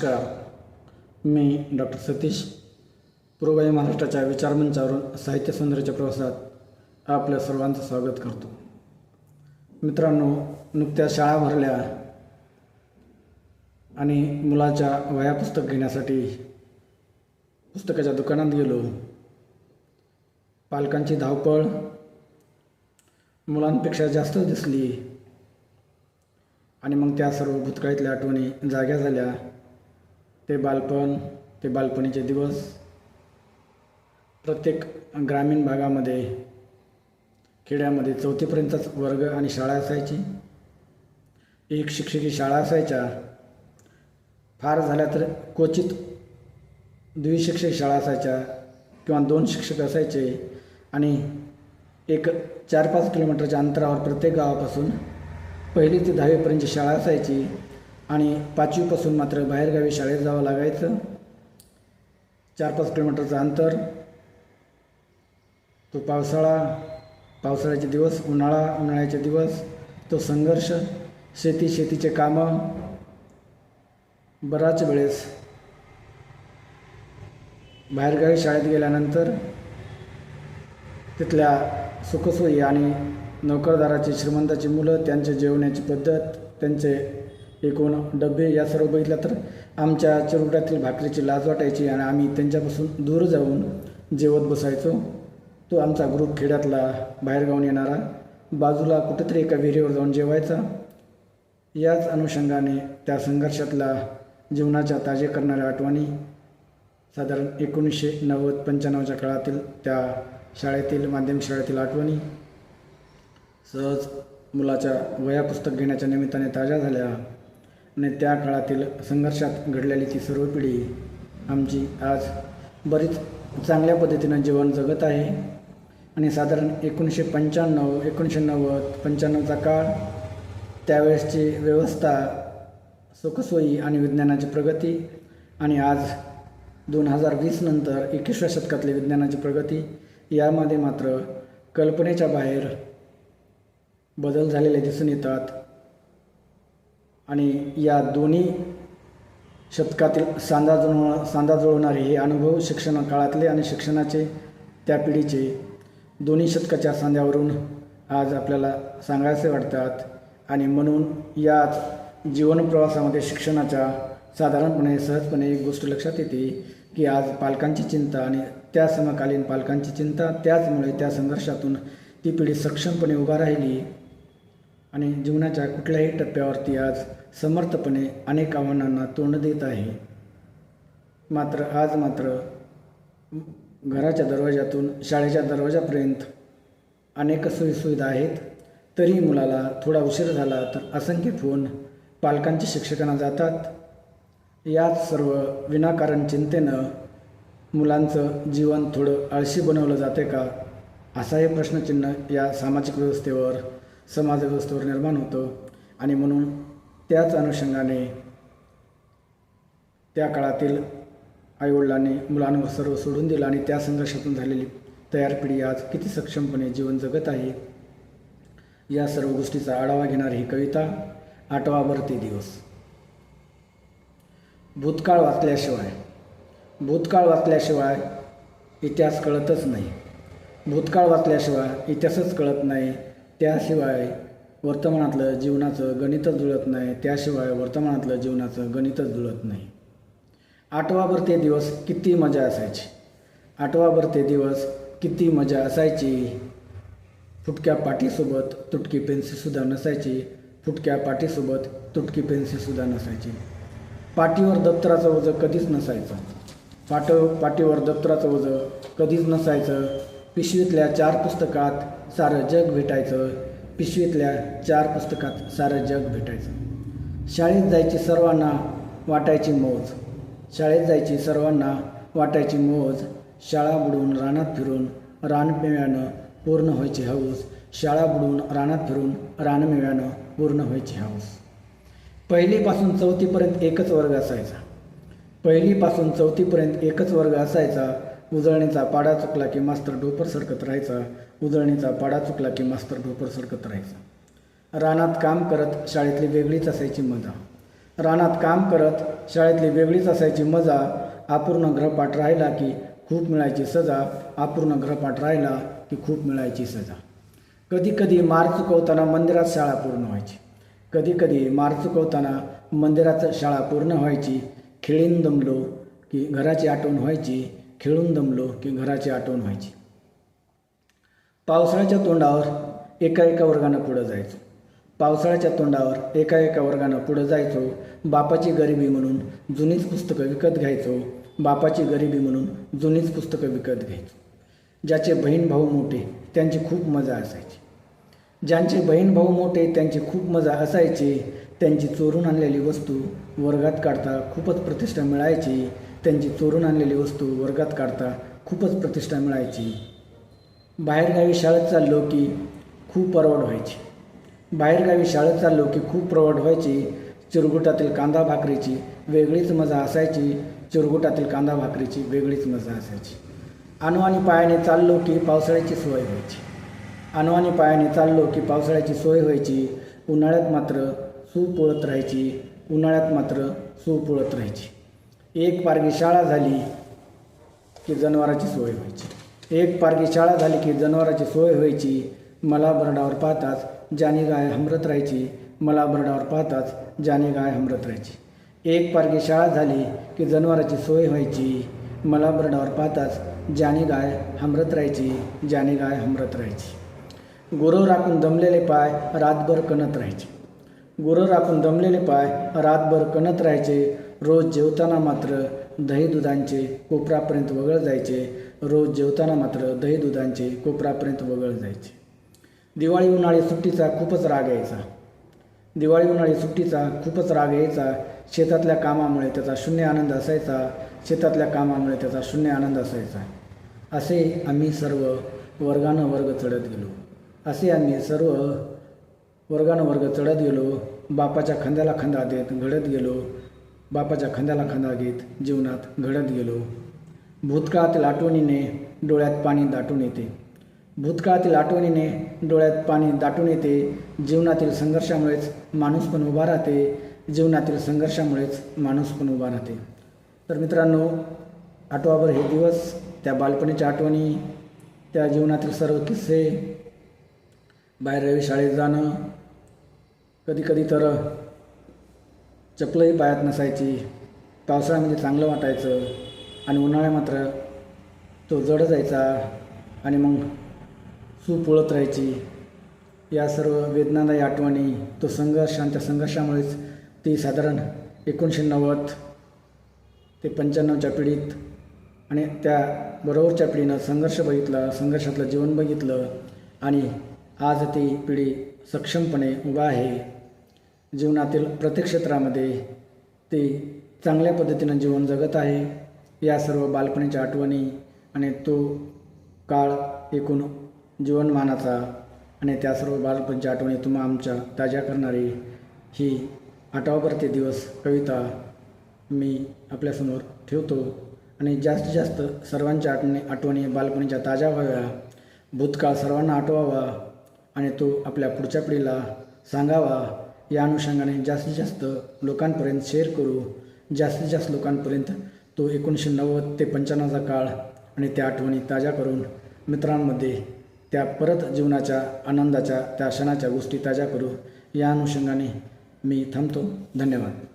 नमस्कार. मी डॉक्टर सतीश, पूर्व महाराष्ट्राच्या विचारमंचावरून साहित्य सौंदर्याच्या प्रवासात आपल्या सर्वांचं स्वागत करतो. मित्रांनो, नुकत्याच शाळा भरल्या आणि मुलाच्या वह्या पुस्तक घेण्यासाठी पुस्तकाच्या दुकानात गेलो. पालकांची धावपळ मुलांपेक्षा जास्त दिसली आणि मग त्या सर्व भूतकाळातल्या आठवणी जाग्या झाल्या. ते बालपण, ते बालपणीचे दिवस. प्रत्येक ग्रामीण भागामध्ये, खेड्यामध्ये 4थीपर्यंतच वर्ग आणि शाळा असायची. एक शिक्षकी शाळा असायच्या. फार झाल्या तर क्वचित द्विशिक्षक शाळा असायच्या किंवा 2 शिक्षक असायचे आणि एक 4-5 किलोमीटरच्या अंतरावर प्रत्येक गावापासून 1ली ते 10वीपर्यंतची शाळा असायची आणि 5वीपासून मात्र बाहेरगावी शाळेत जावं लागायचं. 4-5 किलोमीटरचं अंतर. तो पावसाळा, पावसाळ्याचे दिवस, उन्हाळ्याचे दिवस, तो संघर्ष, शेतीचे कामं. बराच वेळेस बाहेरगावी शाळेत गेल्यानंतर तिथल्या सुखसोयी आणि नोकरदाराची, श्रीमंताची मुलं, त्यांचे जेवण्याची पद्धत, त्यांचे एकूण डबे या सर्व बघितलं तर आमच्या चिरकुटातील भाकरीची लाज वाटायची आणि आम्ही त्यांच्यापासून दूर जाऊन जेवत बसायचो. तो आमचा ग्रुप खेड्यातला बाहेरगावून येणारा बाजूला कुठेतरी एका विहिरीवर जाऊन जेवायचा. याच अनुषंगाने त्या संघर्षातला जीवनाच्या ताजे करणाऱ्या आठवणी, साधारण 1990-95च्या काळातील त्या शाळेतील, माध्यमिक शाळेतील आठवणी सहज मुलाच्या वह्या पुस्तक घेण्याच्या निमित्ताने ताज्या झाल्या आणि त्या काळातील संघर्षात घडलेली ती सर्व पिढी आमची आज बरीच चांगल्या पद्धतीनं जीवन जगत आहे. आणि साधारण 1995, 1990, 95चा काळ, त्यावेळेसची व्यवस्था, सुखसोयी आणि विज्ञानाची प्रगती आणि आज 2020 नंतर 21व्या शतकातली विज्ञानाची प्रगती, यामध्ये मात्र कल्पनेच्या बाहेर बदल झालेले दिसून येतात. आणि या दोन्ही शतकातील सांधा जुळवणारे हे अनुभव शिक्षण काळातले आणि शिक्षणाचे त्या पिढीचे दोन्ही शतकाच्या सांध्यावरून आज आपल्याला सांगायचे वाटतात. आणि म्हणून याच जीवनप्रवासामध्ये शिक्षणाच्या साधारणपणे सहजपणे एक गोष्ट लक्षात येते की आज पालकांची चिंता आणि त्या समकालीन पालकांची चिंता, त्याचमुळे त्या संघर्षातून ती पिढी सक्षमपणे उभा राहिली आणि जीवनाच्या कुठल्याही टप्प्यावरती आज समर्थपणे अनेक आव्हानांना तोंड देत आहे. आज घराच्या दरवाजातून शाळेच्या दरवाजापर्यंत अनेक सोयीसुविधा आहेत, तरी मुलाला थोडा उशीर झाला तर असंख्य फोन पालकांच्या शिक्षकांना जातात. याच सर्व विनाकारण चिंतेनं मुलांचं जीवन थोडं आळशी बनवलं जाते का, असा हे प्रश्नचिन्ह या सामाजिक व्यवस्थेवर, समाजव्यवस्थेवर निर्माण होतं. आणि म्हणून त्याच अनुषंगाने त्या काळातील आईवडिलांनी मुलांवर सर्व सोडून दिलं आणि त्या संघर्षातून झालेली तयार पिढी आज किती सक्षमपणे जीवन जगत आहे, या सर्व गोष्टीचा आढावा घेणारी ही कविता. 8वा ते दिवस. भूतकाळ वाचल्याशिवाय इतिहास कळतच नाही. भूतकाळ वाचल्याशिवाय इतिहासच कळत नाही. त्याशिवाय वर्तमानातलं जीवनाचं गणितच जुळत नाही. 8वा ते दिवस किती मजा असायची. 8वा ते दिवस किती मजा असायची. फुटक्या पाटीसोबत तुटकी पेन्सिलसुद्धा नसायची. पाटीवर दप्तराचं ओझं कधीच नसायचं. कधीच नसायचं. पिशवीतल्या 4 पुस्तकात सारं जग भेटायचं. शाळेत जायची सर्वांना वाटायची मौज. शाळा बुडून रानात फिरून रानमेव्यानं पूर्ण व्हायची हौस. पहिलीपासून चौथीपर्यंत एकच वर्ग असायचा. उजळणीचा पाडा चुकला की मास्तर ढोपर सरकत राहायचा. रानात काम करत शाळेतली वेगळीच असायची मजा. रानात काम करत शाळेतली वेगळीच असायची मजा. अपूर्ण गृहपाठ राहिला की खूप मिळायची सजा. अपूर्ण गृहपाठ राहिला की खूप मिळायची सजा. कधी कधी मार चुकवताना मंदिरात शाळा पूर्ण व्हायची. कधी कधी मार चुकवताना मंदिरात शाळा पूर्ण व्हायची. खेळून दमलो की घराची आठवण व्हायची. खेळून दमलो की घराची आठवण व्हायची. पावसाळ्याच्या तोंडावर एका एका वर्गानं पुढं जायचो. पावसाळ्याच्या तोंडावर एका एका वर्गानं पुढं जायचो. बापाची गरिबी म्हणून जुनीच पुस्तकं विकत घ्यायचो. बापाची गरिबी म्हणून जुनीच पुस्तकं विकत घ्यायचो. ज्याचे बहीण भाऊ मोठे त्यांची खूप मजा असायची. ज्यांचे बहीण भाऊ मोठे त्यांची खूप मजा असायची. त्यांची चोरून आणलेली वस्तू वर्गात काढता खूपच प्रतिष्ठा मिळायची. त्यांची चोरून आणलेली वस्तू वर्गात काढता खूपच प्रतिष्ठा मिळायची. बाहेरगावी शाळेत चाललो की खूप परवड व्हायची. बाहेरगावी शाळेत चाललो की खूप परवड व्हायची. चिरगुटातील कांदा भाकरीची वेगळीच मजा असायची. चिरगुटातील कांदा भाकरीची वेगळीच मजा असायची. अनवाणी पायाने चाललो की पावसाळ्याची सोय व्हायची. अनवाणी पायाने चाललो की पावसाळ्याची सोय व्हायची. उन्हाळ्यात मात्र सू पोळत राहायची. उन्हाळ्यात मात्र सू पोळत राहायची. एक पारगी शाळा झाली की जनावराची सोय व्हायची. एक पारगी शाळा झाली की जनावराची सोय व्हायची. मला बरडावर पाहताच जानी गाय हमरत राहायची. मला बरडावर पाहताच जानी गाय हमरत राहायची. एक पारगी शाळा झाली की जनावराची सोय व्हायची. मला बरडावर पाहताच जानी गाय हमरत राहायची. जानी गाय हमरत राहायची. गुरं राखून दमलेले पाय रातभर कणत राहायचे. गुरं राखून दमलेले पाय रातभर कणत राहायचे. रोज जेवताना मात्र दही दुधांचे कोपरापर्यंत वगळ जायचे. रोज जेवताना मात्र दही दुधांचे कोपरापर्यंत वगळ जायचे. दिवाळी उन्हाळी सुट्टीचा खूपच राग यायचा. दिवाळी उन्हाळी सुट्टीचा खूपच राग यायचा. शेतातल्या कामामुळे त्याचा शून्य आनंद असायचा. शेतातल्या कामामुळे त्याचा शून्य आनंद असायचा. असे आम्ही सर्व वर्गानं वर्ग चढत गेलो. असे आम्ही सर्व वर्गानं वर्ग चढत गेलो. बापाच्या खांद्याला खांदा देत घडत गेलो. बापाच्या खांद्याला खांदा घेत जीवनात घडत गेलो. भूतकाळातील आठवणीने डोळ्यात पाणी दाटून येते. भूतकाळातील आठवणीने डोळ्यात पाणी दाटून येते. जीवनातील संघर्षामुळेच माणूस पण उभा राहते. जीवनातील संघर्षामुळेच माणूस पण उभा राहते. तर मित्रांनो, आठवाभर हे दिवस, त्या बालपणीच्या आठवणी, त्या जीवनातील सर्व किस्से, बाहेर शाळेत जाणं, कधीकधी तर चपलही पायात नसायची. पावसाळ्यामध्ये चांगलं वाटायचं आणि उन्हाळ्यात मात्र तो जड जायचा आणि मग सू पोळत राहायची. या सर्व वेदनादायी आठवणी, तो संघर्ष आणि त्या संघर्षामुळेच ती साधारण 1990 ते 95च्या पिढीत आणि त्या बरोबरच्या पिढीनं संघर्ष बघितला, संघर्षातलं जीवन बघितलं आणि आज ती पिढी सक्षमपणे उभा आहे. जीवनातील प्रत्येक क्षेत्रामध्ये ते चांगल्या पद्धतीनं जीवन जगत आहे. या सर्व बालपणीच्या आठवणी आणि तो काळ एकूण जीवनमानाचा आणि त्या सर्व बालपणीच्या आठवणी तुम्हा आमच्या ताज्या करणारी ही आठवाभर ते दिवस कविता मी आपल्यासमोर ठेवतो. आणि जास्तीत जास्त सर्वांच्या आठवणी बालपणीच्या ताज्या व्हाव्या. भूतकाळ सर्वांना आठवावा आणि तो आपल्या पुढच्या पिढीला सांगावा. या अनुषंगाने जास्तीत जास्त लोकांपर्यंत शेअर करू. जास्तीत जास्त लोकांपर्यंत तो 1990 ते 95चा काळ आणि त्या आठवणी ताज्या करून मित्रांमध्ये त्या परत जीवनाच्या आनंदाच्या त्या क्षणाच्या गोष्टी ताज्या करू. या अनुषंगाने मी थांबतो. धन्यवाद.